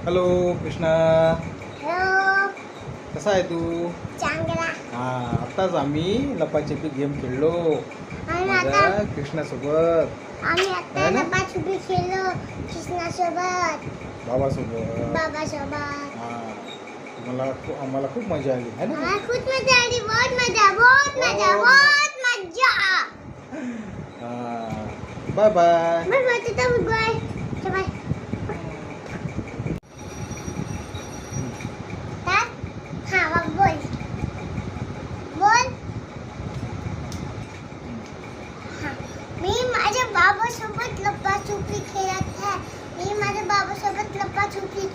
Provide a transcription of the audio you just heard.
Hello Krishna, hello. कसा आहे तू? चांगला. आताच आम्ही लपाछपी गेम खेळलो आणि माझ्या आता कृष्णासोबत, आम्ही है आता ना? लपाछपी खेळलो कृष्णासोबत, बाबासोबत. बाबासोबत. आम्हाला खूप मजा आली है ना? आम्हाला खूप मजा आली. बहुत मजा, बहुत मजा, बहुत मजा. Bye bye. Bye bye. तिथं बाय. बाय. हा मग बोल. बोल. हा. मी माझ्या बाबासोबत लपाछपी खेळत आहे. मी माझ्या बाबासोबत लपाछपी